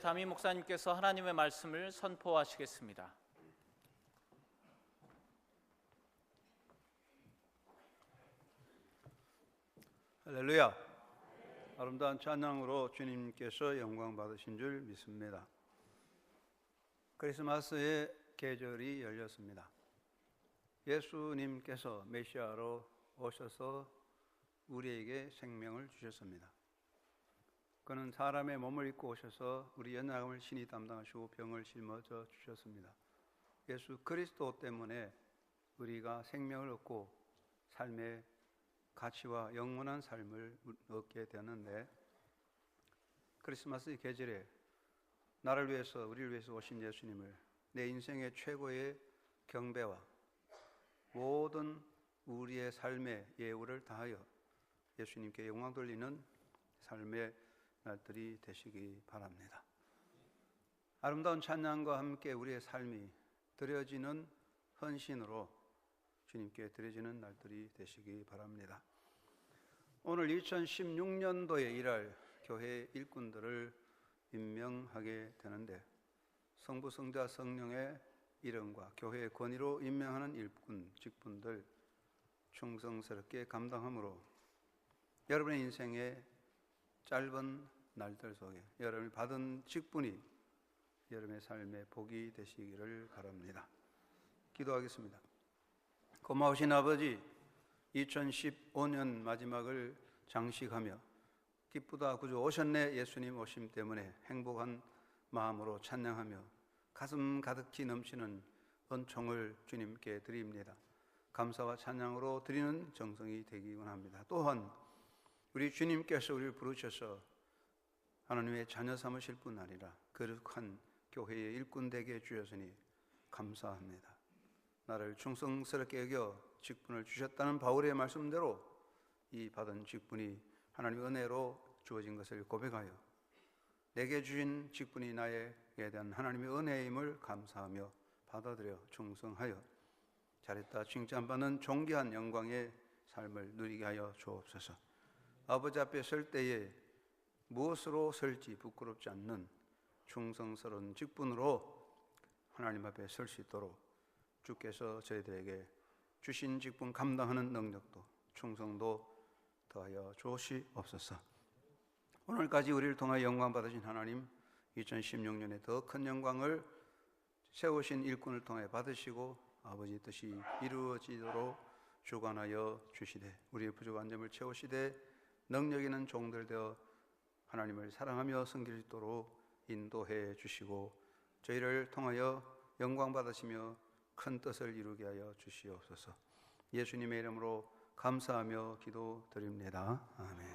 담임 목사님께서 하나님의 말씀을 선포하시겠습니다. 할렐루야. 아름다운 찬양으로 주님께서 영광 받으신 줄 믿습니다. 크리스마스의 계절이 열렸습니다. 예수님께서 메시아로 오셔서 우리에게 생명을 주셨습니다. 그는 사람의 몸을 입고 오셔서 우리 연약함을 친히 담당하시고 병을 짊어져 주셨습니다. 예수 그리스도 때문에 우리가 생명을 얻고 삶의 가치와 영원한 삶을 얻게 되었는데, 크리스마스 계절에 나를 위해서, 우리를 위해서 오신 예수님을 내 인생의 최고의 경배와 모든 우리의 삶의 예우를 다하여 예수님께 영광 돌리는 삶의 날들이 되시기 바랍니다. 아름다운 찬양과 함께 우리의 삶이 드려지는 헌신으로 주님께 드려지는 날들이 되시기 바랍니다. 오늘 2016년도에 일할 교회 일꾼들을 임명하게 되는데, 성부, 성자, 성령의 이름과 교회의 권위로 임명하는 일꾼, 직분들 충성스럽게 감당함으로 여러분의 인생의 짧은 날들 속에 여러분이 받은 직분이 여러분의 삶의 복이 되시기를 바랍니다. 기도하겠습니다. 고마우신 아버지, 2015년 마지막을 장식하며 기쁘다 구주 오셨네 예수님 오심 때문에 행복한 마음으로 찬양하며 가슴 가득히 넘치는 은총을 주님께 드립니다. 감사와 찬양으로 드리는 정성이 되기 원합니다. 또한 우리 주님께서 우리를 부르셔서 하나님의 자녀 삼으실 뿐 아니라 거룩한 교회의 일꾼 되게 해주셨으니 감사합니다. 나를 충성스럽게 여겨 직분을 주셨다는 바울의 말씀대로 이 받은 직분이 하나님의 은혜로 주어진 것을 고백하여 내게 주신 직분이 나에게 대한 하나님의 은혜임을 감사하며 받아들여 충성하여 잘했다 칭찬받는 존귀한 영광의 삶을 누리게 하여 주옵소서. 아버지 앞에 설 때에 무엇으로 설지 부끄럽지 않는 충성스러운 직분으로 하나님 앞에 설 수 있도록 주께서 저희들에게 주신 직분 감당하는 능력도 충성도 더하여 주시옵소서. 오늘까지 우리를 통하여 영광 받으신 하나님, 2016년에 더 큰 영광을 세우신 일꾼을 통해 받으시고 아버지 뜻이 이루어지도록 주관하여 주시되 우리의 부족한 점을 채우시되 능력 있는 종들 되어 하나님을 사랑하며 섬길 수 있도록 인도해 주시고 저희를 통하여 영광 받으시며 큰 뜻을 이루게 하여 주시옵소서. 예수님의 이름으로 감사하며 기도드립니다. 아멘.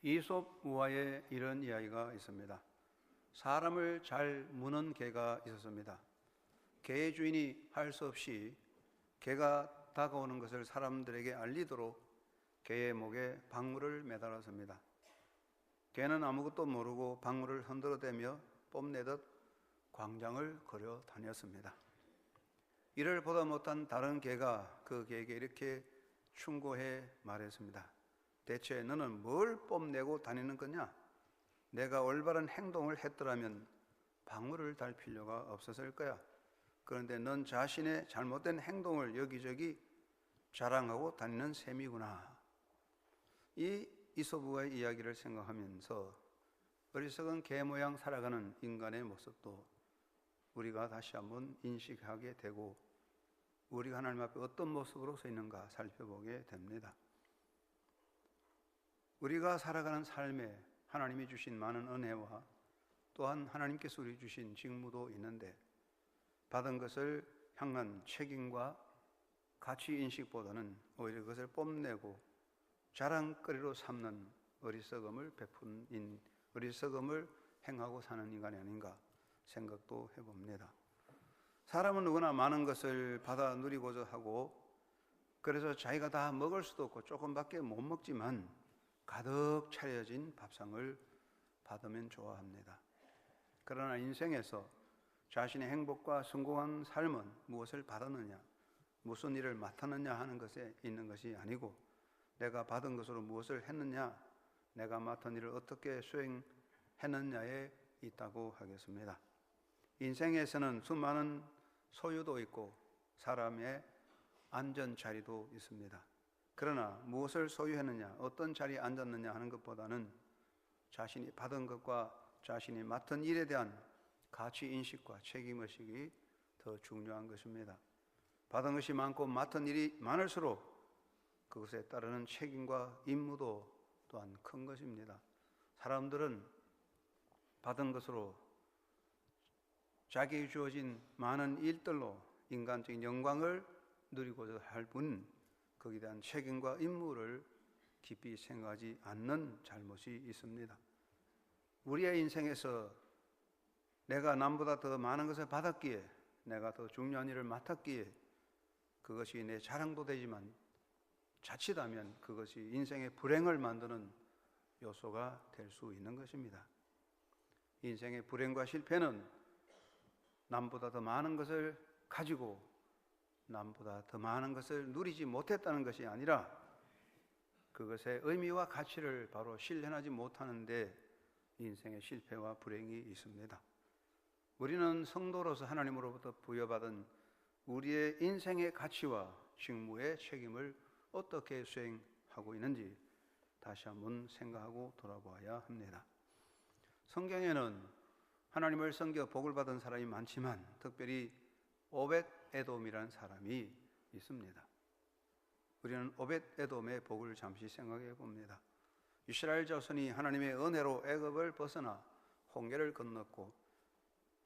이솝 우화에 이런 이야기가 있습니다. 사람을 잘 무는 개가 있었습니다. 개의 주인이 할 수 없이 개가 다가오는 것을 사람들에게 알리도록 개의 목에 방울을 매달았습니다. 개는 아무것도 모르고 방울을 흔들어대며 뽐내듯 광장을 걸어 다녔습니다. 이를 보다 못한 다른 개가 그 개에게 이렇게 충고해 말했습니다. 대체 너는 뭘 뽐내고 다니는 거냐? 내가 올바른 행동을 했더라면 방울을 달 필요가 없었을 거야. 그런데 넌 자신의 잘못된 행동을 여기저기 자랑하고 다니는 셈이구나. 이 이솝우화의 이야기를 생각하면서 어리석은 개 모양 살아가는 인간의 모습도 우리가 다시 한번 인식하게 되고 우리가 하나님 앞에 어떤 모습으로 서 있는가 살펴보게 됩니다. 우리가 살아가는 삶에 하나님이 주신 많은 은혜와 또한 하나님께서 우리 주신 직무도 있는데 받은 것을 향한 책임과 가치 인식보다는 오히려 그것을 뽐내고 자랑거리로 삼는 어리석음을 어리석음을 행하고 사는 인간이 아닌가 생각도 해봅니다. 사람은 누구나 많은 것을 받아 누리고자 하고 그래서 자기가 다 먹을 수도 없고 조금밖에 못 먹지만 가득 차려진 밥상을 받으면 좋아합니다. 그러나 인생에서 자신의 행복과 성공한 삶은 무엇을 받았느냐, 무슨 일을 맡았느냐 하는 것에 있는 것이 아니고 내가 받은 것으로 무엇을 했느냐, 내가 맡은 일을 어떻게 수행했느냐에 있다고 하겠습니다. 인생에서는 수많은 소유도 있고 사람의 앉은 자리도 있습니다. 그러나 무엇을 소유했느냐, 어떤 자리에 앉았느냐 하는 것보다는 자신이 받은 것과 자신이 맡은 일에 대한 가치인식과 책임의식이 더 중요한 것입니다. 받은 것이 많고 맡은 일이 많을수록 그것에 따르는 책임과 임무도 또한 큰 것입니다. 사람들은 받은 것으로 자기에 주어진 많은 일들로 인간적인 영광을 누리고자 할 뿐 거기에 대한 책임과 임무를 깊이 생각하지 않는 잘못이 있습니다. 우리의 인생에서 내가 남보다 더 많은 것을 받았기에, 내가 더 중요한 일을 맡았기에 그것이 내 자랑도 되지만 자칫하면 그것이 인생의 불행을 만드는 요소가 될 수 있는 것입니다. 인생의 불행과 실패는 남보다 더 많은 것을 가지고 남보다 더 많은 것을 누리지 못했다는 것이 아니라 그것의 의미와 가치를 바로 실현하지 못하는 데 인생의 실패와 불행이 있습니다. 우리는 성도로서 하나님으로부터 부여받은 우리의 인생의 가치와 직무의 책임을 어떻게 수행하고 있는지 다시 한번 생각하고 돌아보아야 합니다. 성경에는 하나님을 섬겨 복을 받은 사람이 많지만 특별히 오벳 에돔이라는 사람이 있습니다. 우리는 오벳 에돔의 복을 잠시 생각해 봅니다. 이스라엘 자손이 하나님의 은혜로 애굽을 벗어나 홍해를 건넜고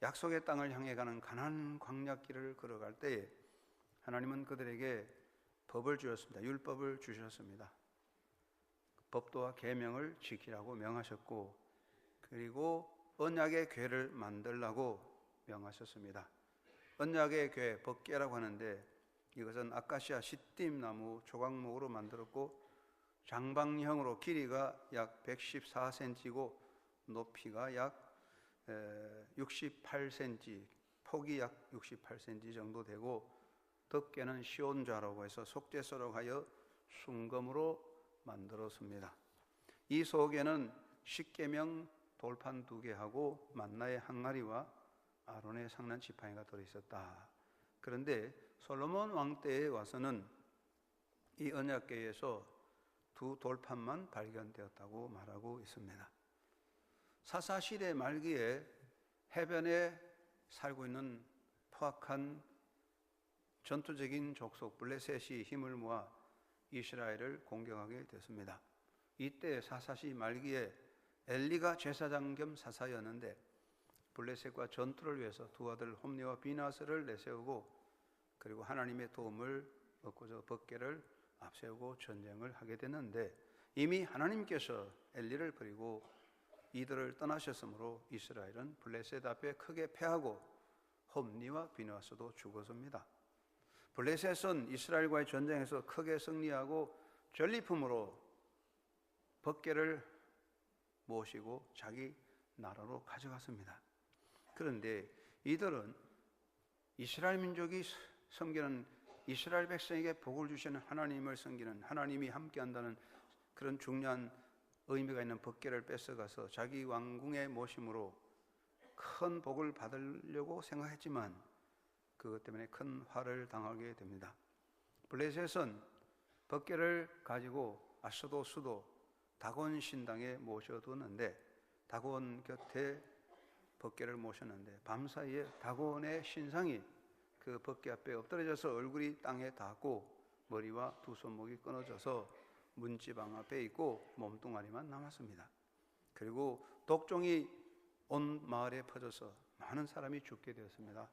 약속의 땅을 향해 가는 가나안 광야길을 걸어갈 때에 하나님은 그들에게 법을 주셨습니다. 율법을 주셨습니다. 법도와 계명을 지키라고 명하셨고 그리고 언약의 궤를 만들라고 명하셨습니다. 언약의 궤, 법궤라고 하는데 이것은 아카시아 시띠임 나무 조각목으로 만들었고 장방형으로 길이가 약 114cm이고 높이가 약 68cm, 폭이 약 68cm 정도 되고 덮개는 시온자라고 해서 속죄소로 하여 순금으로 만들었습니다. 이 속에는 십계명 돌판 2개하고 만나의 항아리와 아론의 상난 지팡이가 들어있었다. 그런데 솔로몬 왕 때에 와서는 이 언약궤에서 2 돌판만 발견되었다고 말하고 있습니다. 사사시대 말기에 해변에 살고 있는 포악한 전투적인 족속 블레셋이 힘을 모아 이스라엘을 공격하게 됐습니다. 이때 사사시 말기에 엘리가 제사장 겸 사사였는데 블레셋과 전투를 위해서 두 아들 홈니와 비나스를 내세우고 그리고 하나님의 도움을 얻고자 법궤를 앞세우고 전쟁을 하게 됐는데 이미 하나님께서 엘리를 버리고 이들을 떠나셨으므로 이스라엘은 블레셋 앞에 크게 패하고 홈니와 비나스도 죽었습니다. 블레셋은 이스라엘과의 전쟁에서 크게 승리하고 전리품으로 법궤를 모시고 자기 나라로 가져갔습니다. 그런데 이들은 이스라엘 민족이 섬기는 이스라엘 백성에게 복을 주시는 하나님을 섬기는 하나님이 함께한다는 그런 중요한 의미가 있는 법궤를 뺏어가서 자기 왕궁에 모심으로 큰 복을 받으려고 생각했지만 그것 때문에 큰 화를 당하게 됩니다. 블레셋은 법궤를 가지고 아스도 수도 다곤 신당에 모셔두었는데 다곤 곁에 법궤를 모셨는데 밤사이에 다곤의 신상이 그 법궤 앞에 엎드려져서 얼굴이 땅에 닿고 머리와 두 손목이 끊어져서 문지방 앞에 있고 몸뚱아리만 남았습니다. 그리고 독종이 온 마을에 퍼져서 많은 사람이 죽게 되었습니다.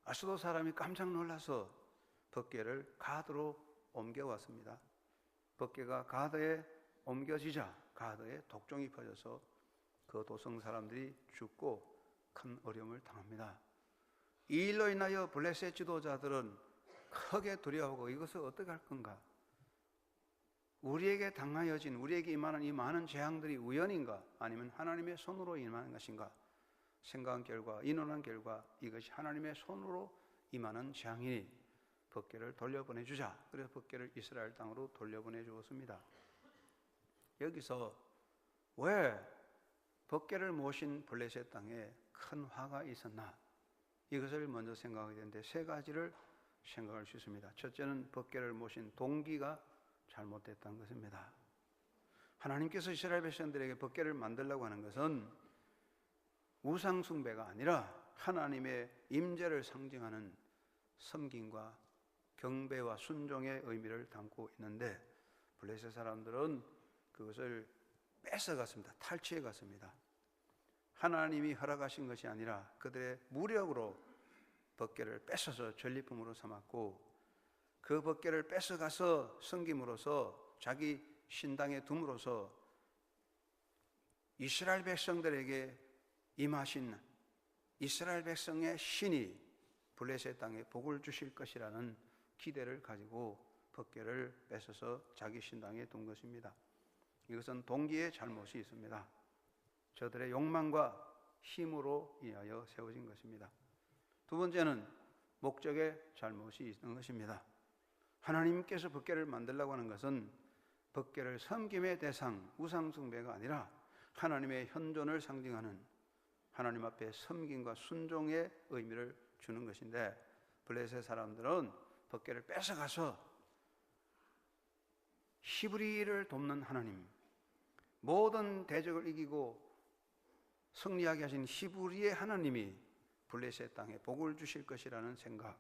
아스도 사람이 깜짝 놀라서 법궤를 가드로 옮겨왔습니다. 법궤가 가드에 옮겨지자 가드에 독종이 퍼져서 그 도성 사람들이 죽고 큰 어려움을 당합니다. 이 일로 인하여 블레셋 지도자들은 크게 두려워하고 이것을 어떻게 할 건가? 우리에게 당하여진 우리에게 임하는 이 많은 재앙들이 우연인가? 아니면 하나님의 손으로 임하는 것인가? 생각한 결과 인원한 결과 이것이 하나님의 손으로 임하는 재앙이니 법궤를 돌려보내주자. 그래서 법궤를 이스라엘 땅으로 돌려보내 주었습니다. 여기서 왜 법궤를 모신 블레셋 땅에 큰 화가 있었나? 이것을 먼저 생각하게 되는데 세 가지를 생각할 수 있습니다. 첫째는 법궤를 모신 동기가 잘못됐다는 것입니다. 하나님께서 이스라엘 백성들에게 법궤를 만들려고 하는 것은 우상 숭배가 아니라 하나님의 임재를 상징하는 섬김과 경배와 순종의 의미를 담고 있는데 블레셋 사람들은 그것을 뺏어갔습니다. 탈취해갔습니다. 하나님이 허락하신 것이 아니라 그들의 무력으로 법궤를 뺏어서 전리품으로 삼았고 그 법궤를 뺏어가서 섬김으로써 자기 신당에 둠으로써 이스라엘 백성들에게 임하신 이스라엘 백성의 신이 블레셋 땅에 복을 주실 것이라는 기대를 가지고 법궤를 뺏어서 자기 신당에 둔 것입니다. 이것은 동기의 잘못이 있습니다. 저들의 욕망과 힘으로 인하여 세워진 것입니다. 두 번째는 목적의 잘못이 있는 것입니다. 하나님께서 법궤를 만들려고 하는 것은 법궤를 섬김의 대상, 우상 숭배가 아니라 하나님의 현존을 상징하는 하나님 앞에 섬김과 순종의 의미를 주는 것인데 블레셋 사람들은 법궤를 뺏어가서 히브리를 돕는 하나님, 모든 대적을 이기고 승리하게 하신 히브리의 하나님이 블레셋 땅에 복을 주실 것이라는 생각,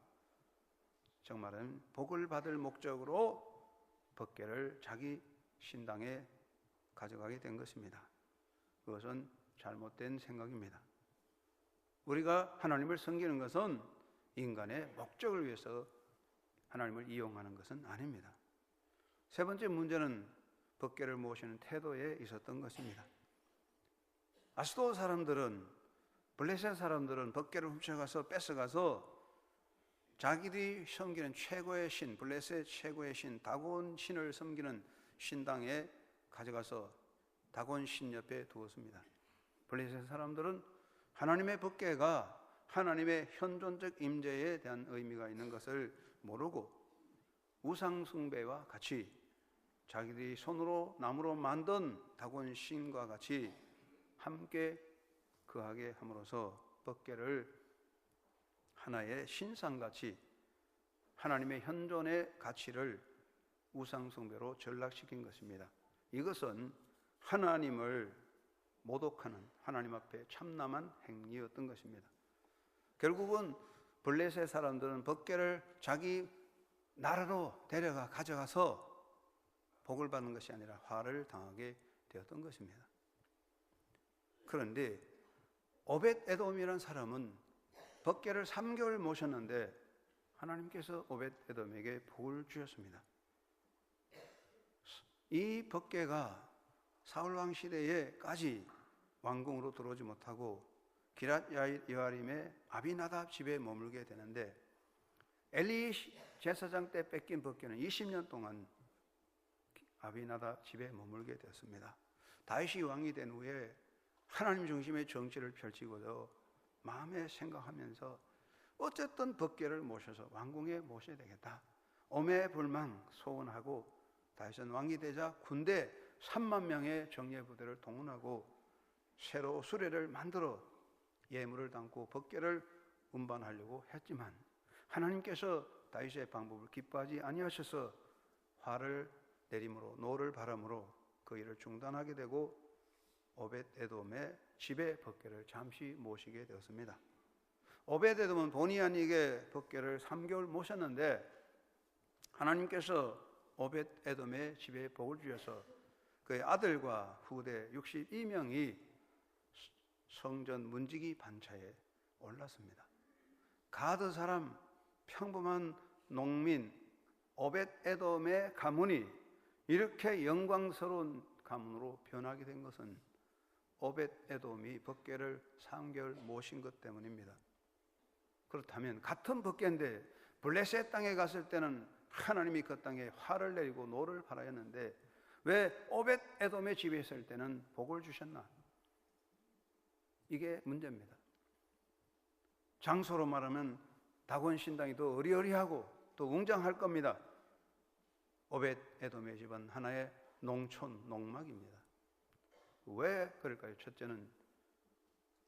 정말은 복을 받을 목적으로 법궤를 자기 신당에 가져가게 된 것입니다. 그것은 잘못된 생각입니다. 우리가 하나님을 섬기는 것은 인간의 목적을 위해서 하나님을 이용하는 것은 아닙니다. 세 번째 문제는 법궤를 모시는 태도에 있었던 것입니다. 아스도 사람들은, 블레셋 사람들은 법궤를 훔쳐가서 뺏어가서 자기들이 섬기는 최고의 신, 블레셋 최고의 신 다곤 신을 섬기는 신당에 가져가서 다곤 신 옆에 두었습니다. 블레셋 사람들은 하나님의 법궤가 하나님의 현존적 임재에 대한 의미가 있는 것을 모르고 우상 숭배와 같이 자기들이 손으로 나무로 만든 다곤 신과 같이 함께 거하게 함으로써 법궤를 하나의 신상같이 하나님의 현존의 가치를 우상 숭배로 전락시킨 것입니다. 이것은 하나님을 모독하는 하나님 앞에 참남한 행위였던 것입니다. 결국은 블레셋 사람들은 법궤를 자기 나라로 데려가 가져가서 복을 받는 것이 아니라 화를 당하게 되었던 것입니다. 그런데 오벳 에돔이라는 사람은 법궤를 3개월 모셨는데 하나님께서 오벳 에돔에게 복을 주셨습니다. 이 법궤가 사울 왕 시대에까지 왕궁으로 들어오지 못하고 기랏 여아림의 아비나답 집에 머물게 되는데 엘리 제사장 때 뺏긴 법궤는 20년 동안 아비나답 집에 머물게 되었습니다. 다윗이 왕이 된 후에 하나님 중심의 정치를 펼치고도 마음에 생각하면서 어쨌든 법궤를 모셔서 왕궁에 모셔야 되겠다. 오매불망 소원하고 다윗은 왕이 되자 군대 3만 명의 정예부대를 동원하고 새로 수레를 만들어 예물을 담고 법궤를 운반하려고 했지만 하나님께서 다윗의 방법을 기뻐하지 아니하셔서 화를 내림으로 노를 바람으로 그 일을 중단하게 되고 오벳 에돔의 집에 법궤를 잠시 모시게 되었습니다. 오벳 에돔은 본의 아니게 법궤를 3개월 모셨는데 하나님께서 오벳 에돔의 집에 복을 주셔서 그의 아들과 후대 62명이 성전 문지기 반차에 올랐습니다. 가드 사람 평범한 농민 오벳 에돔의 가문이 이렇게 영광스러운 가문으로 변하게 된 것은 오벳 에돔이 법궤를 3개월 모신 것 때문입니다. 그렇다면 같은 법궤인데 블레셋 땅에 갔을 때는 하나님이 그 땅에 화를 내리고 노를 발하였는데 왜 오벳 에돔의 집에 있을 때는 복을 주셨나? 이게 문제입니다. 장소로 말하면 다곤 신당이 더 어리어리하고 또 웅장할 겁니다. 오벳 에돔의 집은 하나의 농촌 농막입니다. 왜 그럴까요? 첫째는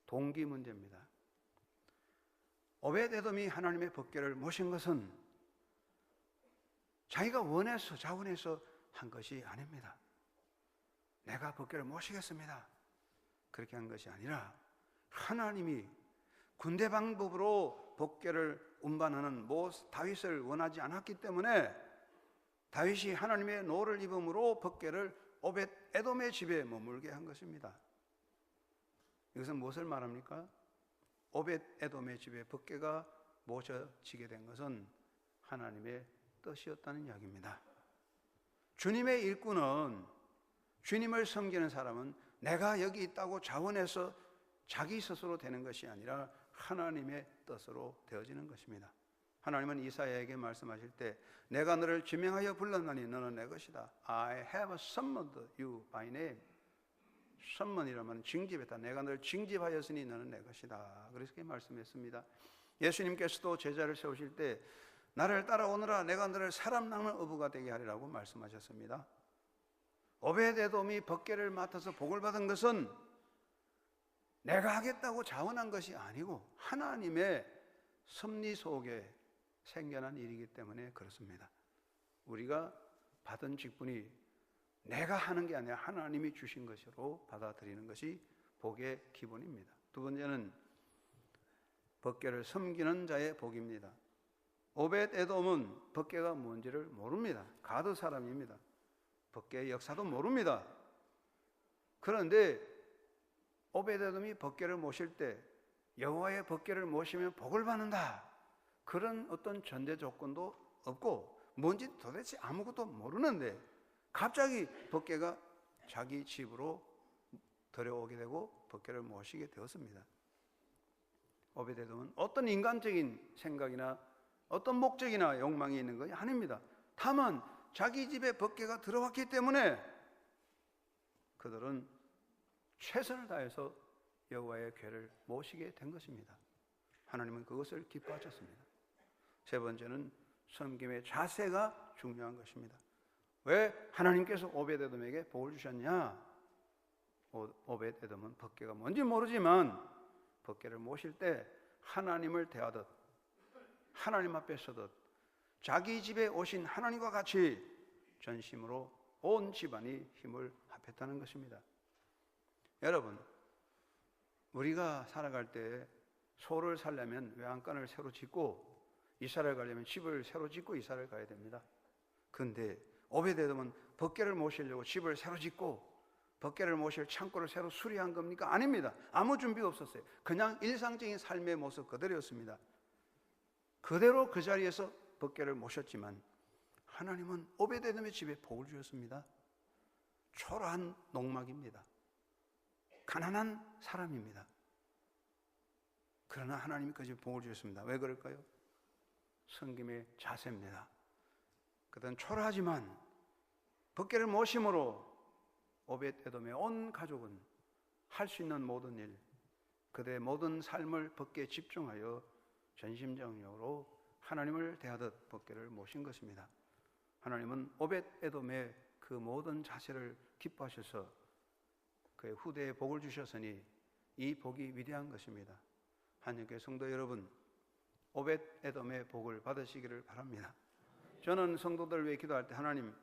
동기 문제입니다. 오벳에돔이 하나님의 법궤를 모신 것은 자기가 원해서 자원해서 한 것이 아닙니다. 내가 법궤를 모시겠습니다, 그렇게 한 것이 아니라 하나님이 군대 방법으로 법궤를 운반하는 다윗을 원하지 않았기 때문에 다윗이 하나님의 노를 입음으로 법궤를 오벳에돔의 집에 머물게 한 것입니다. 이것은 무엇을 말합니까? 오벳에돔의 집에 법궤가 모셔지게 된 것은 하나님의 뜻이었다는 이야기입니다. 주님의 일꾼은, 주님을 섬기는 사람은 내가 여기 있다고 자원해서 자기 스스로 되는 것이 아니라 하나님의 뜻으로 되어지는 것입니다. 하나님은 이사야에게 말씀하실 때 내가 너를 지명하여 불렀나니 너는 내 것이다. I have summoned you by name. 선문이라면 징집했다. 내가 너를 징집하였으니 너는 내 것이다. 그렇게 말씀했습니다. 예수님께서도 제자를 세우실 때 나를 따라오너라, 내가 너를 사람 낚는 어부가 되게 하리라고 말씀하셨습니다. 오벳에돔이 법궤를 맡아서 복을 받은 것은 내가 하겠다고 자원한 것이 아니고 하나님의 섭리 속에 생겨난 일이기 때문에 그렇습니다. 우리가 받은 직분이 내가 하는 게 아니라 하나님이 주신 것으로 받아들이는 것이 복의 기본입니다. 두 번째는 법궤를 섬기는 자의 복입니다. 오벳에돔은 법궤가 뭔지를 모릅니다. 가드 사람입니다. 법궤의 역사도 모릅니다. 그런데 오벳에돔이 법궤를 모실 때 여호와의 법궤를 모시면 복을 받는다, 그런 어떤 전제 조건도 없고 뭔지 도대체 아무것도 모르는데 갑자기 법궤가 자기 집으로 들여오게 되고 법궤를 모시게 되었습니다. 오벳에돔은 어떤 인간적인 생각이나 어떤 목적이나 욕망이 있는 것이 아닙니다. 다만 자기 집에 법궤가 들어왔기 때문에 그들은 최선을 다해서 여호와의 궤를 모시게 된 것입니다. 하나님은 그것을 기뻐하셨습니다. 세 번째는 섬김의 자세가 중요한 것입니다. 왜 하나님께서 오벳에돔에게 복을 주셨냐? 오벳에돔은 법궤가 뭔지 모르지만 법궤를 모실 때 하나님을 대하듯, 하나님 앞에 서듯 자기 집에 오신 하나님과 같이 전심으로 온 집안이 힘을 합했다는 것입니다. 여러분, 우리가 살아갈 때 소를 살려면 외양간을 새로 짓고 이사를 가려면 집을 새로 짓고 이사를 가야 됩니다. 그런데 오벳에돔은 법궤를 모시려고 집을 새로 짓고 법궤를 모실 창고를 새로 수리한 겁니까? 아닙니다. 아무 준비 없었어요. 그냥 일상적인 삶의 모습 그대로였습니다. 그대로 그 자리에서 법궤를 모셨지만 하나님은 오벳에돔의 집에 복을 주셨습니다. 초라한 농막입니다. 가난한 사람입니다. 그러나 하나님이 그 집에 복을 주셨습니다. 왜 그럴까요? 섬김의 자세입니다. 그들은 초라하지만 법궤를 모심으로 오벳에돔의 온 가족은 할 수 있는 모든 일, 그들의 모든 삶을 법궤에 집중하여 전심전력으로 하나님을 대하듯 법궤를 모신 것입니다. 하나님은 오벳에돔의 그 모든 자세를 기뻐하셔서 그의 후대에 복을 주셨으니 이 복이 위대한 것입니다. 한영교회 성도 여러분, 오벳에돔의 복을 받으시기를 바랍니다. 저는 성도들 위해 기도할 때 하나님,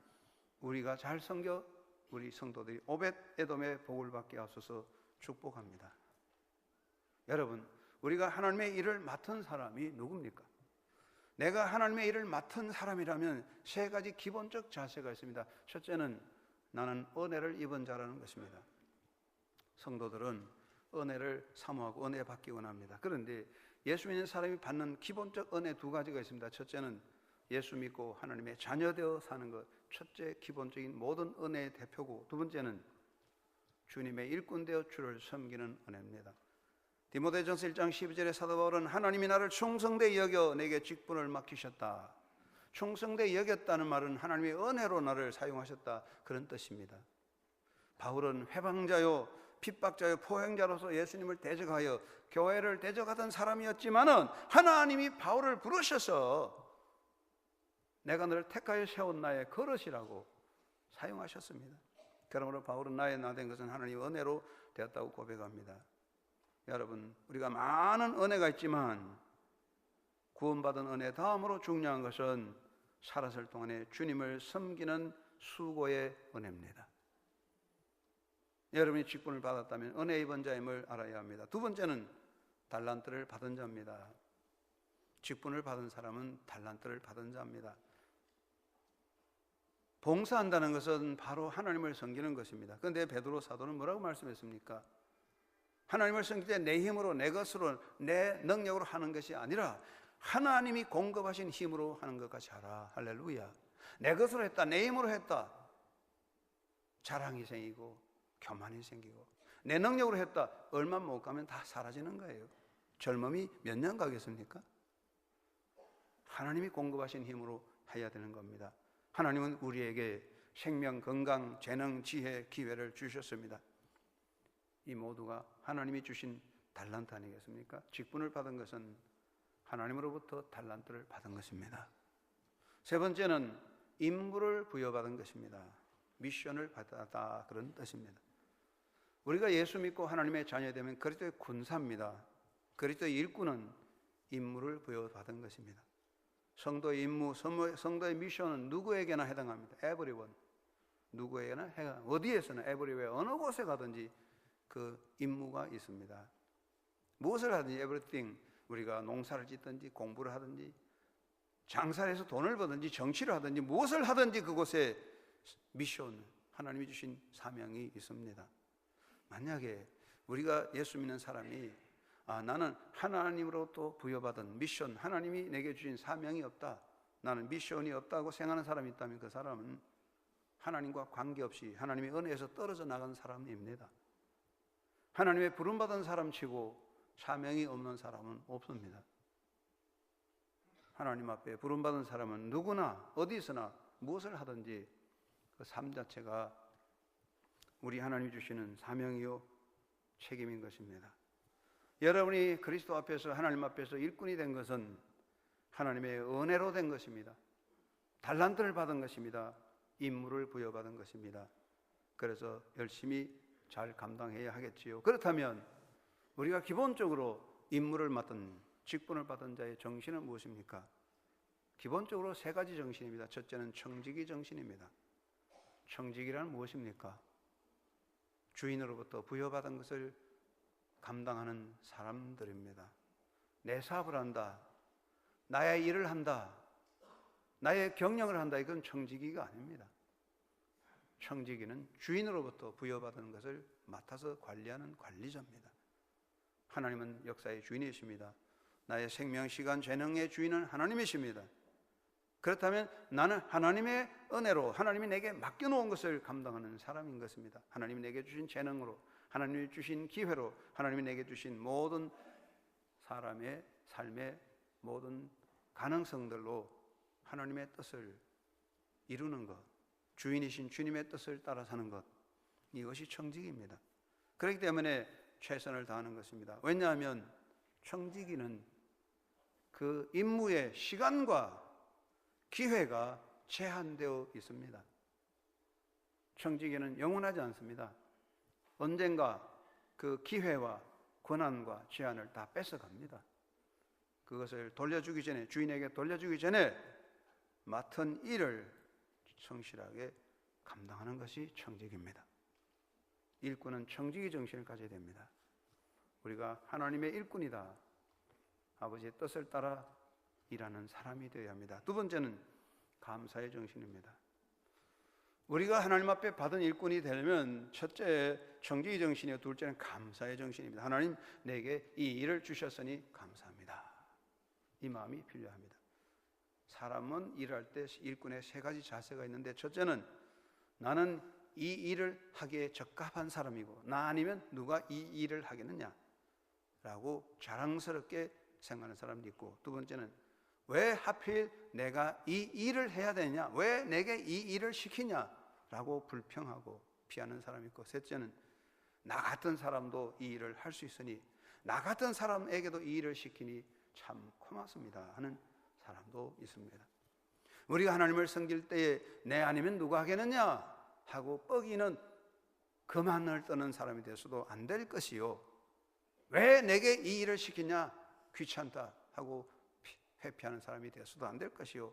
우리가 잘 섬겨 우리 성도들이 오벳에돔의 복을 받게 하소서 축복합니다. 여러분, 우리가 하나님의 일을 맡은 사람이 누굽니까? 내가 하나님의 일을 맡은 사람이라면 세 가지 기본적 자세가 있습니다. 첫째는 나는 은혜를 입은 자라는 것입니다. 성도들은 은혜를 사모하고 은혜 받기 원합니다. 그런데 예수 믿는 사람이 받는 기본적 은혜 두 가지가 있습니다. 첫째는 예수 믿고 하나님의 자녀되어 사는 것, 첫째 기본적인 모든 은혜의 대표고, 두 번째는 주님의 일꾼 되어 주를 섬기는 은혜입니다. 디모데전서 1장 12절에 사도 바울은 하나님이 나를 충성되이 여겨 내게 직분을 맡기셨다. 충성되이 여겼다는 말은 하나님의 은혜로 나를 사용하셨다, 그런 뜻입니다. 바울은 회방자요 핍박자요 포행자로서 예수님을 대적하여 교회를 대적하던 사람이었지만은 하나님이 바울을 부르셔서 내가 너를 택하여 세운 나의 거릇이라고 사용하셨습니다. 그러므로 바울은 나의 나 된 것은 하나님 은혜로 되었다고 고백합니다. 여러분, 우리가 많은 은혜가 있지만 구원받은 은혜 다음으로 중요한 것은 살았을 동안에 주님을 섬기는 수고의 은혜입니다. 여러분이 직분을 받았다면 은혜 입은 자임을 알아야 합니다. 두 번째는 달란트를 받은 자입니다. 직분을 받은 사람은 달란트를 받은 자입니다. 봉사한다는 것은 바로 하나님을 섬기는 것입니다. 그런데 베드로 사도는 뭐라고 말씀했습니까? 하나님을 섬길 때 내 힘으로, 내 것으로, 내 능력으로 하는 것이 아니라 하나님이 공급하신 힘으로 하는 것 같이 하라. 할렐루야. 내 것으로 했다, 내 힘으로 했다, 자랑이 생기고 교만이 생기고, 내 능력으로 했다, 얼마 못 가면 다 사라지는 거예요. 젊음이 몇 년 가겠습니까? 하나님이 공급하신 힘으로 해야 되는 겁니다. 하나님은 우리에게 생명, 건강, 재능, 지혜, 기회를 주셨습니다. 이 모두가 하나님이 주신 달란트 아니겠습니까? 직분을 받은 것은 하나님으로부터 달란트를 받은 것입니다. 세 번째는 임무를 부여받은 것입니다. 미션을 받았다, 그런 뜻입니다. 우리가 예수 믿고 하나님의 자녀되면 그리스도의 군사입니다. 그리스도의 일꾼은 임무를 부여받은 것입니다. 성도의 임무, 성도의 미션은 누구에게나 해당합니다. everyone. 누구에게나 해당, 어디에서나 everywhere, 어느 곳에 가든지 그 임무가 있습니다. 무엇을 하든지 everything, 우리가 농사를 짓든지 공부를 하든지 장사를 해서 돈을 벌든지 정치를 하든지 무엇을 하든지 그곳에 미션, 하나님이 주신 사명이 있습니다. 만약에 우리가 예수 믿는 사람이 나는 하나님으로부터 부여받은 미션, 하나님이 내게 주신 사명이 없다, 나는 미션이 없다고 생각하는 사람이 있다면 그 사람은 하나님과 관계없이 하나님의 은혜에서 떨어져 나간 사람입니다. 하나님의 부름받은 사람치고 사명이 없는 사람은 없습니다. 하나님 앞에 부름받은 사람은 누구나 어디서나 무엇을 하든지 그 삶 자체가 우리 하나님이 주시는 사명이요 책임인 것입니다. 여러분이 그리스도 앞에서, 하나님 앞에서 일꾼이 된 것은 하나님의 은혜로 된 것입니다. 달란트를 받은 것입니다. 임무를 부여받은 것입니다. 그래서 열심히 잘 감당해야 하겠지요. 그렇다면 우리가 기본적으로 임무를 맡은, 직분을 받은 자의 정신은 무엇입니까? 기본적으로 세 가지 정신입니다. 첫째는 청지기 정신입니다. 청지기란 무엇입니까? 주인으로부터 부여받은 것을 감당하는 사람들입니다. 내 사업을 한다, 나의 일을 한다, 나의 경영을 한다, 이건 청지기가 아닙니다. 청지기는 주인으로부터 부여받은 것을 맡아서 관리하는 관리자입니다. 하나님은 역사의 주인이십니다. 나의 생명, 시간, 재능의 주인은 하나님이십니다. 그렇다면 나는 하나님의 은혜로, 하나님이 내게 맡겨놓은 것을 감당하는 사람인 것입니다. 하나님이 내게 주신 재능으로, 하나님이 주신 기회로, 하나님이 내게 주신 모든 사람의 삶의 모든 가능성들로 하나님의 뜻을 이루는 것, 주인이신 주님의 뜻을 따라 사는 것, 이것이 청지기입니다. 그렇기 때문에 최선을 다하는 것입니다. 왜냐하면 청지기는 그 임무의 시간과 기회가 제한되어 있습니다. 청지기는 영원하지 않습니다. 언젠가 그 기회와 권한과 제한을 다 뺏어갑니다. 그것을 돌려주기 전에, 주인에게 돌려주기 전에 맡은 일을 성실하게 감당하는 것이 청지기입니다. 일꾼은 청지기 정신을 가져야 됩니다. 우리가 하나님의 일꾼이다, 아버지의 뜻을 따라 일하는 사람이 되어야 합니다. 두 번째는 감사의 정신입니다. 우리가 하나님 앞에 받은 일꾼이 되려면 첫째 청지기 정신이요, 둘째는 감사의 정신입니다. 하나님, 내게 이 일을 주셨으니 감사합니다. 이 마음이 필요합니다. 사람은 일할 때 일꾼의 세 가지 자세가 있는데, 첫째는 나는 이 일을 하기에 적합한 사람이고, 나 아니면 누가 이 일을 하겠느냐 라고 자랑스럽게 생각하는 사람도 있고, 두 번째는 왜 하필 내가 이 일을 해야 되냐, 왜 내게 이 일을 시키냐 라고 불평하고 피하는 사람이 있고, 셋째는 나 같은 사람도 이 일을 할 수 있으니, 나 같은 사람에게도 이 일을 시키니 참 고맙습니다 하는 사람도 있습니다. 우리가 하나님을 섬길 때에 내 아니면 누가 하겠느냐 하고 뻐기는 그만을 떠는 사람이 되어서도 안 될 것이요. 왜 내게 이 일을 시키냐? 귀찮다 하고 회피하는 사람이 되어서도 안 될 것이요.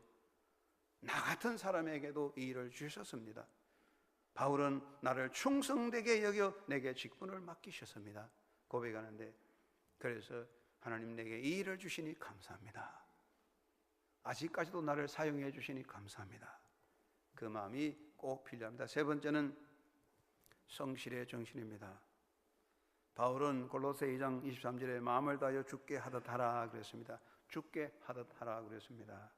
나 같은 사람에게도 이 일을 주셨습니다. 바울은 나를 충성되게 여겨 내게 직분을 맡기셨습니다. 고백하는데, 그래서 하나님 내게 이 일을 주시니 감사합니다. 아직까지도 나를 사용해 주시니 감사합니다. 그 마음이 꼭 필요합니다. 세 번째는 성실의 정신입니다. 바울은 골로새 2장 23절에 마음을 다하여 죽게 하듯 하라 그랬습니다. 죽게 하듯 하라 그랬습니다.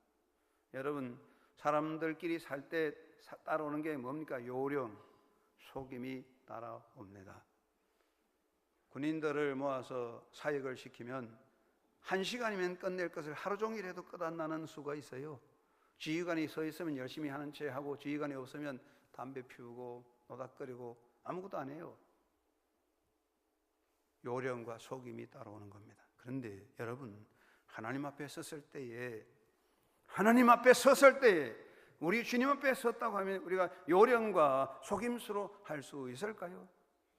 여러분, 사람들끼리 살 때 따라오는 게 뭡니까? 요령, 속임이 따라옵니다. 군인들을 모아서 사역을 시키면 1시간이면 끝낼 것을 하루 종일 해도 끝 안 나는 수가 있어요. 지휘관이 서 있으면 열심히 하는 체 하고, 지휘관이 없으면 담배 피우고 노닥거리고 아무것도 안 해요. 요령과 속임이 따라오는 겁니다. 그런데 여러분, 하나님 앞에 섰을 때에 우리 주님 앞에 섰다고 하면 우리가 요령과 속임수로 할 수 있을까요?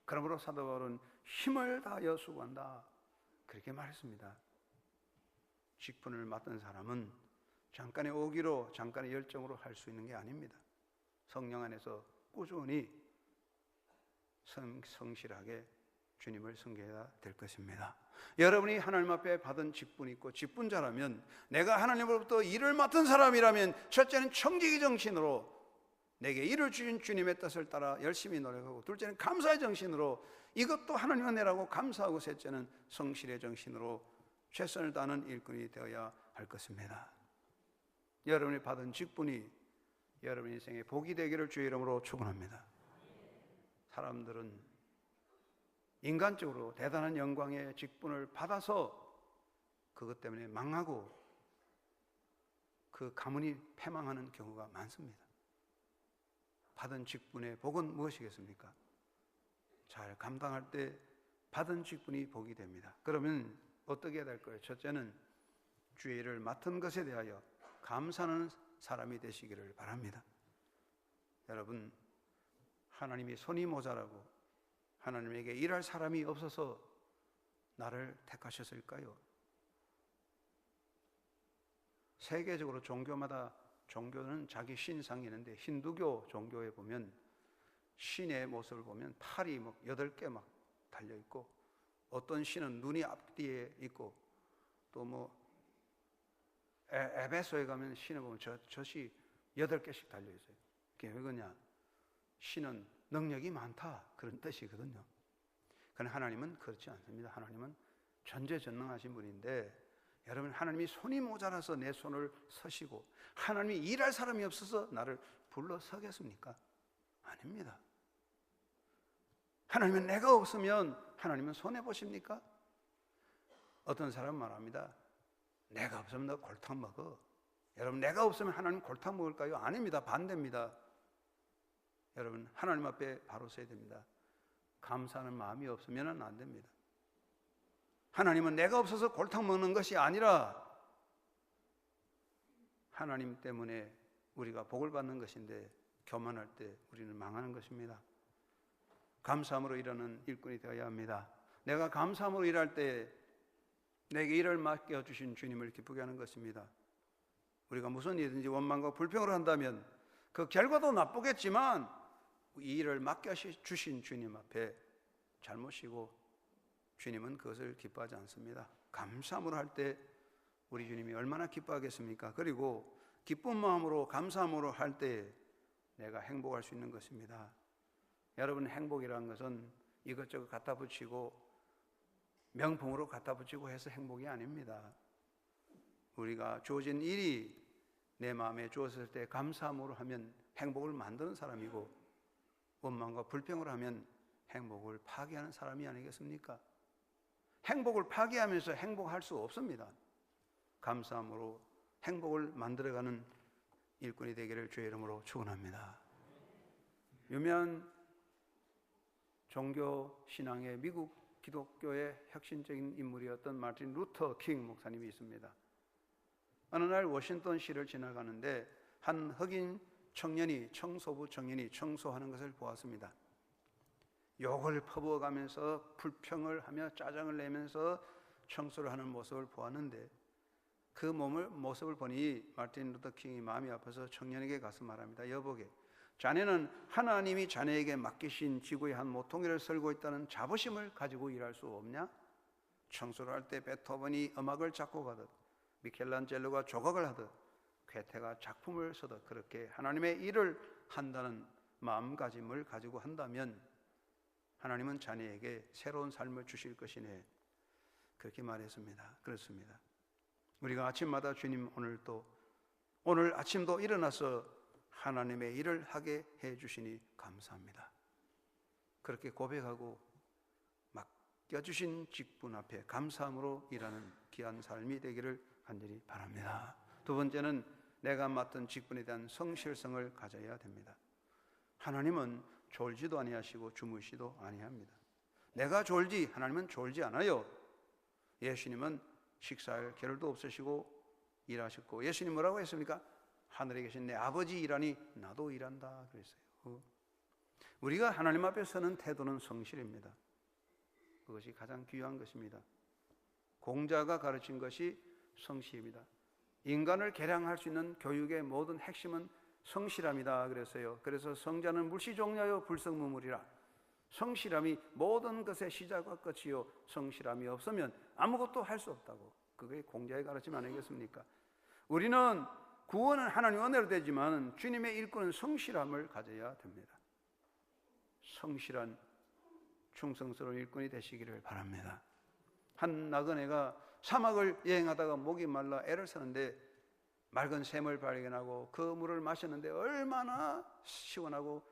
그러므로 사도 바울은 힘을 다하여 수고한다 그렇게 말했습니다. 직분을 맡은 사람은 잠깐의 오기로, 잠깐의 열정으로 할 수 있는 게 아닙니다. 성령 안에서 꾸준히 성실하게 주님을 섬겨야 될 것입니다. 여러분이 하나님 앞에 받은 직분이 있고 직분자라면, 내가 하나님으로부터 일을 맡은 사람이라면, 첫째는 청지기 정신으로 내게 일을 주신 주님의 뜻을 따라 열심히 노력하고, 둘째는 감사의 정신으로 이것도 하나님 은혜라고 감사하고, 셋째는 성실의 정신으로 최선을 다하는 일꾼이 되어야 할 것입니다. 여러분이 받은 직분이 여러분 인생의 복이 되기를 주의 이름으로 축원합니다. 사람들은 인간적으로 대단한 영광의 직분을 받아서 그것 때문에 망하고 그 가문이 패망하는 경우가 많습니다. 받은 직분의 복은 무엇이겠습니까? 잘 감당할 때 받은 직분이 복이 됩니다. 그러면 어떻게 해야 될까요? 첫째는 주의 일을 맡은 것에 대하여 감사하는 사람이 되시기를 바랍니다. 여러분, 하나님이 손이 모자라고 하나님에게 일할 사람이 없어서 나를 택하셨을까요? 세계적으로 종교는 자기 신상이 있는데, 힌두교 종교에 보면 신의 모습을 보면 팔이 8개 막 달려있고, 어떤 신은 눈이 앞뒤에 있고, 또 에베소에 가면 신을 보면 젖이 8개씩 달려있어요. 그게 왜 그러냐? 신은 능력이 많다, 그런 뜻이거든요. 그러나 하나님은 그렇지 않습니다. 하나님은 전지전능하신 분인데, 여러분, 하나님이 손이 모자라서 내 손을 서시고, 하나님이 일할 사람이 없어서 나를 불러서겠습니까? 아닙니다. 하나님은 내가 없으면 하나님은 손해보십니까? 어떤 사람은 말합니다. 내가 없으면 너 골탕 먹어. 여러분, 내가 없으면 하나님 골탕 먹을까요? 아닙니다. 반대입니다. 여러분, 하나님 앞에 바로 서야 됩니다. 감사하는 마음이 없으면 안 됩니다. 하나님은 내가 없어서 골탕 먹는 것이 아니라 하나님 때문에 우리가 복을 받는 것인데, 교만할 때 우리는 망하는 것입니다. 감사함으로 일하는 일꾼이 되어야 합니다. 내가 감사함으로 일할 때 내게 일을 맡겨주신 주님을 기쁘게 하는 것입니다. 우리가 무슨 일이든지 원망과 불평을 한다면 그 결과도 나쁘겠지만, 이 일을 맡겨주신 주님 앞에 잘못이고 주님은 그것을 기뻐하지 않습니다. 감사함으로 할 때 우리 주님이 얼마나 기뻐하겠습니까? 그리고 기쁜 마음으로 감사함으로 할 때 내가 행복할 수 있는 것입니다. 여러분, 행복이라는 것은 이것저것 갖다 붙이고 명품으로 갖다 붙이고 해서 행복이 아닙니다. 우리가 주어진 일이 내 마음에 주었을 때 감사함으로 하면 행복을 만드는 사람이고, 원망과 불평을 하면 행복을 파괴하는 사람이 아니겠습니까? 행복을 파괴하면서 행복할 수 없습니다. 감사함으로 행복을 만들어가는 일꾼이 되기를 주의 이름으로 축원합니다. 유명한 종교 신앙의 미국 기독교의 혁신적인 인물이었던 마틴 루터 킹 목사님이 있습니다. 어느 날 워싱턴시를 지나가는데 한 흑인 청소부 청년이 청소하는 것을 보았습니다. 욕을 퍼부어가면서 불평을 하며 짜증을 내면서 청소를 하는 모습을 보았는데, 그 모습을 보니 마틴 루터 킹이 마음이 아파서 청년에게 가서 말합니다. 여보게, 자네는 하나님이 자네에게 맡기신 지구의 한 모퉁이를 썰고 있다는 자부심을 가지고 일할 수 없냐? 청소를 할 때 베토벤이 음악을 작곡하듯, 미켈란젤로가 조각을 하듯, 괴테가 작품을 쓰듯 그렇게 하나님의 일을 한다는 마음가짐을 가지고 한다면 하나님은 자네에게 새로운 삶을 주실 것이네. 그렇게 말했습니다. 그렇습니다. 우리가 아침마다 주님 오늘 아침도 일어나서 하나님의 일을 하게 해주시니 감사합니다. 그렇게 고백하고 맡겨주신 직분 앞에 감사함으로 일하는 귀한 삶이 되기를 간절히 바랍니다. 두 번째는 내가 맡은 직분에 대한 성실성을 가져야 됩니다. 하나님은 졸지도 아니하시고 주무시도 아니합니다. 내가 졸지 하나님은 졸지 않아요. 예수님은 식사할 겨를도 없으시고 일하셨고, 예수님 뭐라고 했습니까? 하늘에 계신 내 아버지 일하니 나도 일한다 그랬어요. 우리가 하나님 앞에 서는 태도는 성실입니다. 그것이 가장 귀한 것입니다. 공자가 가르친 것이 성실입니다. 인간을 개량할 수 있는 교육의 모든 핵심은 성실함이다 그랬어요. 그래서 성자는 물시종려요 불성무물이라. 성실함이 모든 것의 시작과 끝이요, 성실함이 없으면 아무것도 할 수 없다고. 그게 공자의 가르침 아니겠습니까? 우리는 구원은 하나님 은혜로 되지만 주님의 일꾼은 성실함을 가져야 됩니다. 성실한 충성스러운 일꾼이 되시기를 바랍니다. 한 나그네가 사막을 여행하다가 목이 말라 애를 쓰는데 맑은 샘을 발견하고 그 물을 마셨는데 얼마나 시원하고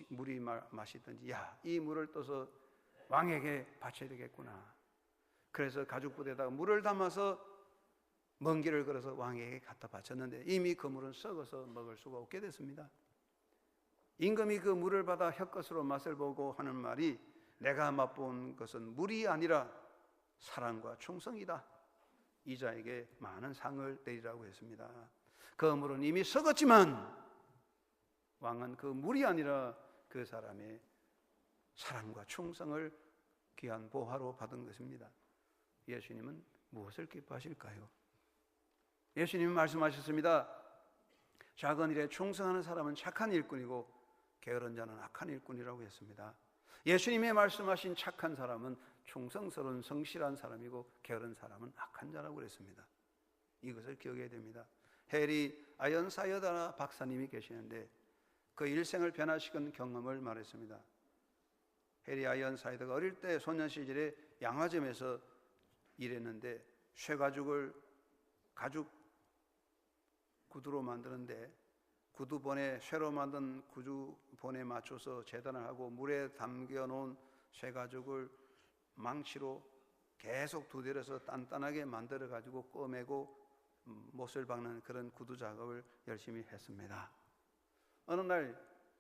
물이 맛있던지, 이 물을 떠서 왕에게 바쳐야 되겠구나. 그래서 가죽부대에다가 물을 담아서 먼 길을 걸어서 왕에게 갖다 바쳤는데 이미 그 물은 썩어서 먹을 수가 없게 됐습니다. 임금이 그 물을 받아 혀끝으로 맛을 보고 하는 말이, 내가 맛본 것은 물이 아니라 사랑과 충성이다. 이자에게 많은 상을 내리라고 했습니다. 그 물은 이미 썩었지만 왕은 그 물이 아니라 그 사람의 사랑과 충성을 귀한 보화로 받은 것입니다. 예수님은 무엇을 기뻐하실까요? 예수님은 말씀하셨습니다. 작은 일에 충성하는 사람은 착한 일꾼이고 게으른 자는 악한 일꾼이라고 했습니다. 예수님이 말씀하신 착한 사람은 충성스러운 성실한 사람이고 게으른 사람은 악한 자라고 그랬습니다. 이것을 기억해야 됩니다. 해리 아연사여다 박사님이 계시는데 그 일생을 변화시킨 경험을 말했습니다. 해리 아연사여다가 어릴 때 소년 시절에 양화점에서 일했는데 쇠가죽을 가죽 구두로 만드는데 구두본에 쇠로 만든 구두본에 맞춰서 재단을 하고 물에 담겨 놓은 쇠가죽을 망치로 계속 두드려서 단단하게 만들어 가지고 꺼매고 못을 박는 그런 구두 작업을 열심히 했습니다. 어느 날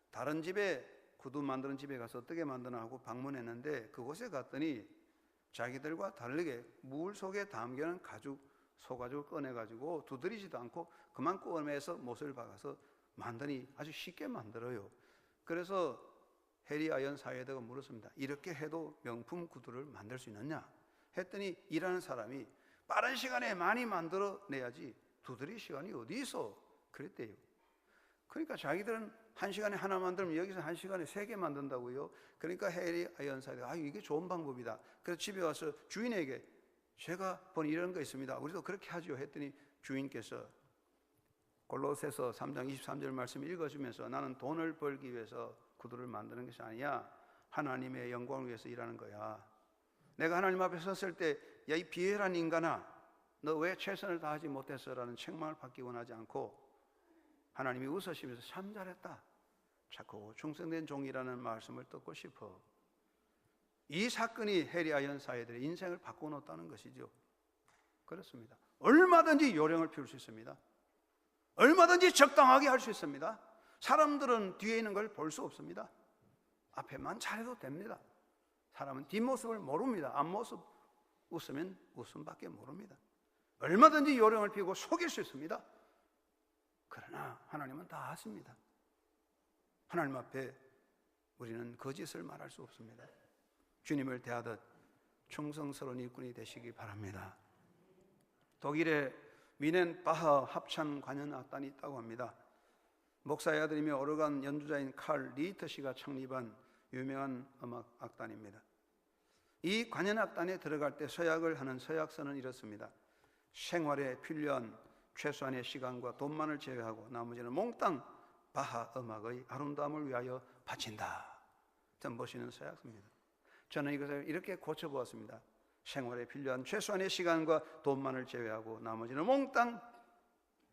다른 집에 구두 만드는 집에 가서 어떻게 만드나 하고 방문했는데 그곳에 갔더니 자기들과 다르게 물 속에 담겨는 소가죽을 꺼내가지고 두드리지도 않고 그만 꺼내서 못을 박아서 만드니 아주 쉽게 만들어요. 그래서 해리 아연 사회대가 물었습니다. 이렇게 해도 명품 구두를 만들 수 있느냐? 했더니 일하는 사람이 빠른 시간에 많이 만들어내야지 두드릴 시간이 어디 있어? 그랬대요. 그러니까 자기들은 한 시간에 하나 만들면 여기서 한 시간에 3개 만든다고요. 그러니까 해리 아연 사회대가 이게 좋은 방법이다. 그래서 집에 와서 주인에게 제가 본 이런 거 있습니다. 우리도 그렇게 하죠. 했더니 주인께서 골로새서 3장 23절 말씀 읽어주면서 나는 돈을 벌기 위해서 구두를 만드는 것이 아니야. 하나님의 영광을 위해서 일하는 거야. 내가 하나님 앞에 섰을 때 야, 이 비열한 인간아, 너 왜 최선을 다하지 못했어? 라는 책망을 받기 원하지 않고 하나님이 웃으시면서 참 잘했다. 착하고 충성된 종이라는 말씀을 듣고 싶어. 이 사건이 해리 아연 사회들의 인생을 바꿔놓았다는 것이죠. 그렇습니다. 얼마든지 요령을 피울 수 있습니다. 얼마든지 적당하게 할 수 있습니다. 사람들은 뒤에 있는 걸 볼 수 없습니다. 앞에만 잘해도 됩니다. 사람은 뒷모습을 모릅니다. 앞모습 웃으면 웃음밖에 모릅니다. 얼마든지 요령을 피우고 속일 수 있습니다. 그러나 하나님은 다 아십니다. 하나님 앞에 우리는 거짓을 말할 수 없습니다. 주님을 대하듯 충성스러운 일꾼이 되시기 바랍니다. 독일의 미넨바흐 합창 관현악단이 있다고 합니다. 목사의 아들이며 오르간 연주자인 칼 리히터 씨가 창립한 유명한 음악 악단입니다. 이 관현악단에 들어갈 때 서약을 하는 서약서는 이렇습니다. 생활에 필요한 최소한의 시간과 돈만을 제외하고 나머지는 몽땅 바하 음악의 아름다움을 위하여 바친다. 좀 보시는 서약서입니다. 저는 이것을 이렇게 고쳐보았습니다. 생활에 필요한 최소한의 시간과 돈만을 제외하고 나머지는 몽땅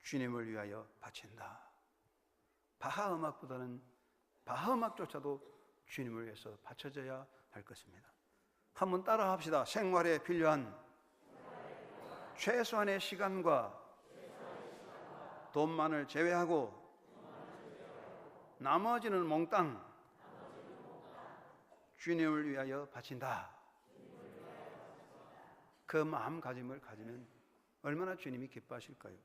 주님을 위하여 바친다. 바하 음악보다는 바하 음악조차도 주님을 위해서 바쳐져야 할 것입니다. 한번 따라 합시다. 생활에 필요한 최소한의 시간과 돈만을 제외하고 나머지는 몽땅 주님을 위하여 바친다. 그 마음가짐을 가지면 얼마나 주님이 기뻐하실까요?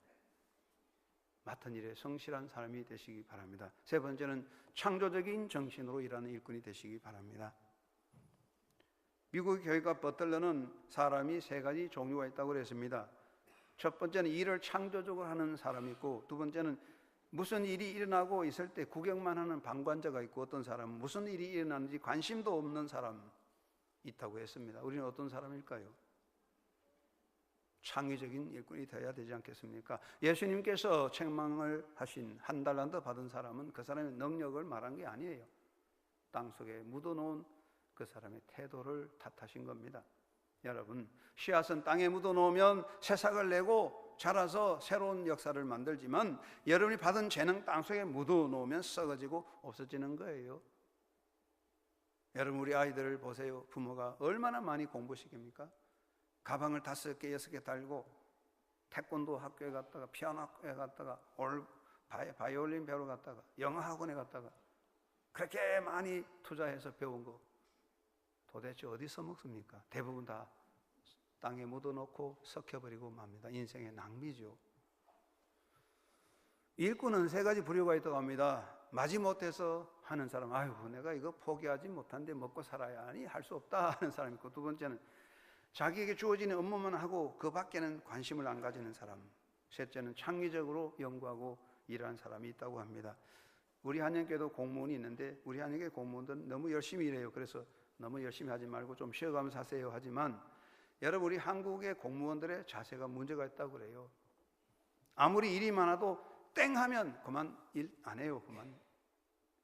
맡은 일에 성실한 사람이 되시기 바랍니다. 세 번째는 창조적인 정신으로 일하는 일꾼이 되시기 바랍니다. 미국 교회가 버틀러는 사람이 세 가지 종류가 있다고 그랬습니다. 첫 번째는 일을 창조적으로 하는 사람이 있고, 두 번째는 무슨 일이 일어나고 있을 때 구경만 하는 방관자가 있고, 어떤 사람은 무슨 일이 일어나는지 관심도 없는 사람 있다고 했습니다. 우리는 어떤 사람일까요? 창의적인 일꾼이 되어야 되지 않겠습니까? 예수님께서 책망을 하신 한 달란트 받은 사람은 그 사람의 능력을 말한 게 아니에요. 땅속에 묻어놓은 그 사람의 태도를 탓하신 겁니다. 여러분, 씨앗은 땅에 묻어놓으면 새싹을 내고 자라서 새로운 역사를 만들지만 여러분이 받은 재능 땅속에 묻어놓으면 썩어지고 없어지는 거예요. 여러분, 우리 아이들을 보세요. 부모가 얼마나 많이 공부시킵니까? 가방을 5개, 6개 달고 태권도 학교에 갔다가 피아노 학교에 갔다가 바이올린 배우러 갔다가 영어 학원에 갔다가 그렇게 많이 투자해서 배운 거 도대체 어디 써먹습니까? 대부분 다 땅에 묻어놓고 썩혀버리고 맙니다. 인생의 낭비죠. 일꾼은 세 가지 부류가 있다고 합니다. 마지못해서 하는 사람, 아이고 내가 이거 포기하지 못한데 먹고 살아야 하니 할 수 없다 하는 사람이 있고, 두 번째는 자기에게 주어지는 업무만 하고 그 밖에는 관심을 안 가지는 사람, 셋째는 창의적으로 연구하고 일하는 사람이 있다고 합니다. 우리 한영교회도 공무원이 있는데 우리 한영교회 공무원들은 너무 열심히 일해요. 그래서 너무 열심히 하지 말고 좀 쉬어가면서 하세요 하지만, 여러분, 우리 한국의 공무원들의 자세가 문제가 있다고 그래요. 아무리 일이 많아도 땡 하면 그만 일 안 해요. 그만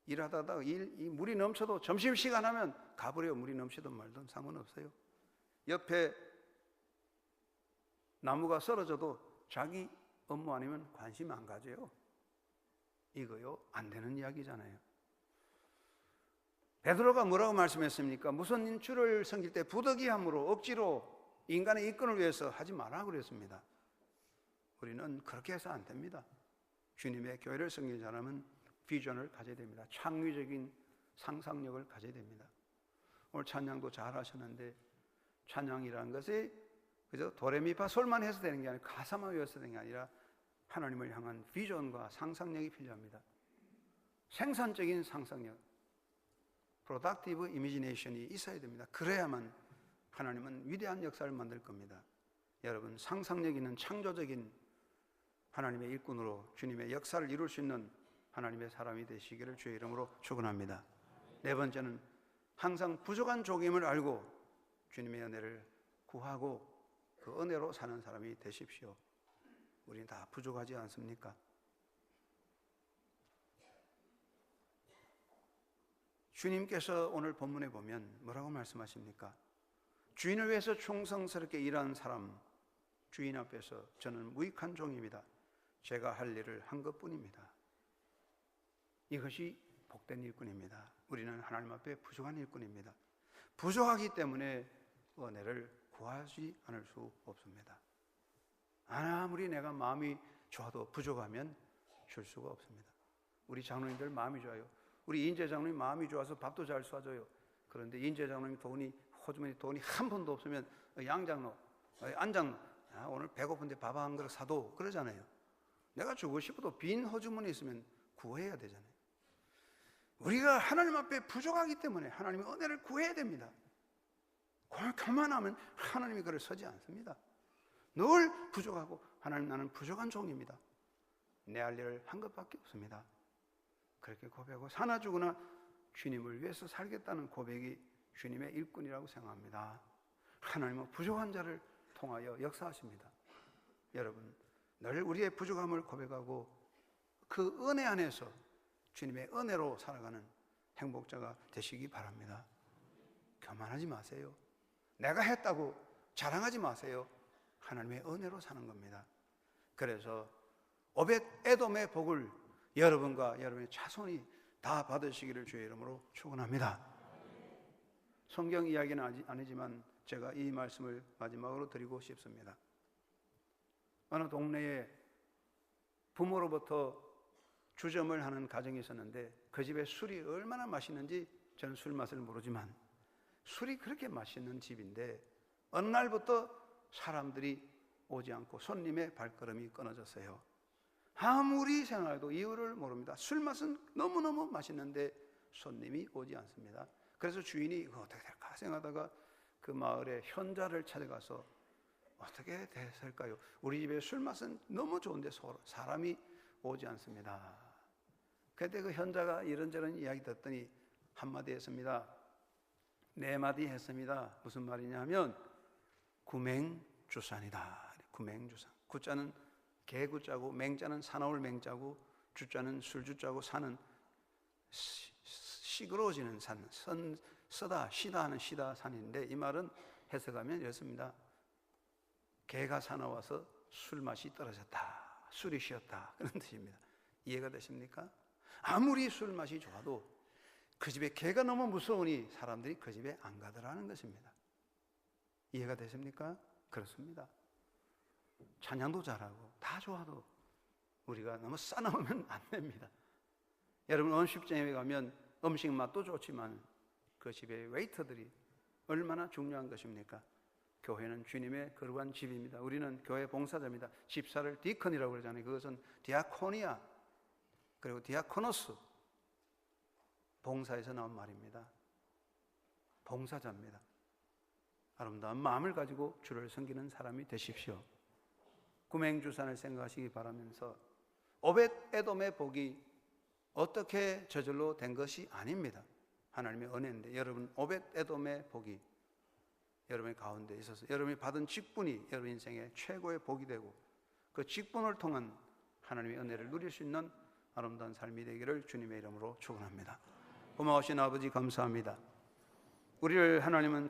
일하다가 이 물이 넘쳐도 점심시간 하면 가버려요. 물이 넘치든 말든 상관없어요. 옆에 나무가 쓰러져도 자기 업무 아니면 관심 안 가져요. 이거요, 안 되는 이야기잖아요. 베드로가 뭐라고 말씀했습니까? 무슨 주를 섬길 때 부득이함으로 억지로 인간의 이권을 위해서 하지 마라 그랬습니다. 우리는 그렇게 해서 안 됩니다. 주님의 교회를 섬기는 사람은 비전을 가져야 됩니다. 창의적인 상상력을 가져야 됩니다. 오늘 찬양도 잘 하셨는데, 찬양이라는 것이 그저 도레미파 솔만 해서 되는 게 아니라 가사만 외워서 되는 게 아니라 하나님을 향한 비전과 상상력이 필요합니다. 생산적인 상상력, productive imagination이 있어야 됩니다. 그래야만 하나님은 위대한 역사를 만들 겁니다. 여러분, 상상력 있는 창조적인 하나님의 일꾼으로 주님의 역사를 이룰 수 있는 하나님의 사람이 되시기를 주의 이름으로 축원합니다. 네 번째는 항상 부족한 조짐을 알고 주님의 은혜를 구하고 그 은혜로 사는 사람이 되십시오. 우리는 다 부족하지 않습니까? 주님께서 오늘 본문에 보면 뭐라고 말씀하십니까? 주인을 위해서 충성스럽게 일하는 사람, 주인 앞에서 저는 무익한 종입니다. 제가 할 일을 한 것뿐입니다. 이것이 복된 일꾼입니다. 우리는 하나님 앞에 부족한 일꾼입니다. 부족하기 때문에 은혜를 구하지 않을 수 없습니다. 아무리 내가 마음이 좋아도 부족하면 줄 수가 없습니다. 우리 장로님들 마음이 좋아요. 우리 인재 장로님 마음이 좋아서 밥도 잘 쏴줘요. 그런데 인재 장로님 호주머니 돈이 한 푼도 없으면 양 장로, 안 장로, 오늘 배고픈데 밥 한 그릇 사도 그러잖아요. 내가 주고 싶어도 빈 호주머니 있으면 구해야 되잖아요. 우리가 하나님 앞에 부족하기 때문에 하나님의 은혜를 구해야 됩니다. 교만하면 하나님이 그를 서지 않습니다. 늘 부족하고 하나님 나는 부족한 종입니다. 내 할 일을 한 것밖에 없습니다. 그렇게 고백하고 사나 죽으나 주님을 위해서 살겠다는 고백이 주님의 일꾼이라고 생각합니다. 하나님은 부족한 자를 통하여 역사하십니다. 여러분 늘 우리의 부족함을 고백하고 그 은혜 안에서 주님의 은혜로 살아가는 행복자가 되시기 바랍니다. 교만하지 마세요. 내가 했다고 자랑하지 마세요. 하나님의 은혜로 사는 겁니다. 그래서 오벳 에돔의 복을 여러분과 여러분의 자손이 다 받으시기를 주의 이름으로 축원합니다. 성경 이야기는 아니지만 제가 이 말씀을 마지막으로 드리고 싶습니다. 어느 동네에 부모로부터 주점을 하는 가정이 있었는데 그 집에 술이 얼마나 맛있는지 저는 술 맛을 모르지만 술이 그렇게 맛있는 집인데 어느 날부터 사람들이 오지 않고 손님의 발걸음이 끊어졌어요. 아무리 생각해도 이유를 모릅니다. 술 맛은 너무너무 맛있는데 손님이 오지 않습니다. 그래서 주인이 이거 어떻게 될까 생각하다가 그 마을의 현자를 찾아가서 어떻게 됐을까요? 우리 집의 술 맛은 너무 좋은데 사람이 오지 않습니다. 그때 그 현자가 이런저런 이야기 듣더니 한마디 했습니다. 네 마디 했습니다. 무슨 말이냐 하면 구맹주산이다. 구맹주산. 구자는 개구자고 맹자는 사나울 맹자고 주자는 술주자고 산은 시끄러워지는 산, 쓰다 시다 하는 시다 산인데 이 말은 해석하면 이렇습니다. 개가 사나워서 술맛이 떨어졌다. 술이 쉬었다. 그런 뜻입니다. 이해가 되십니까? 아무리 술맛이 좋아도 그 집에 개가 너무 무서우니 사람들이 그 집에 안 가더라는 것입니다. 이해가 되십니까? 그렇습니다. 찬양도 잘하고 다 좋아도 우리가 너무 싸나우면 안 됩니다. 여러분 음식점에 가면 음식 맛도 좋지만 그 집의 웨이터들이 얼마나 중요한 것입니까? 교회는 주님의 거룩한 집입니다. 우리는 교회 봉사자입니다. 집사를 디컨이라고 그러잖아요. 그것은 디아코니아 그리고 디아코노스 봉사에서 나온 말입니다. 봉사자입니다. 아름다운 마음을 가지고 주를 섬기는 사람이 되십시오. 구맹주산을 생각하시기 바라면서 오벳 에돔의 복이 어떻게 저절로 된 것이 아닙니다. 하나님의 은혜인데 여러분 오벳 에돔의 복이 여러분의 가운데 있어서 여러분이 받은 직분이 여러분 인생의 최고의 복이 되고 그 직분을 통한 하나님의 은혜를 누릴 수 있는 아름다운 삶이 되기를 주님의 이름으로 축원합니다. 고마우신 아버지 감사합니다. 우리를 하나님은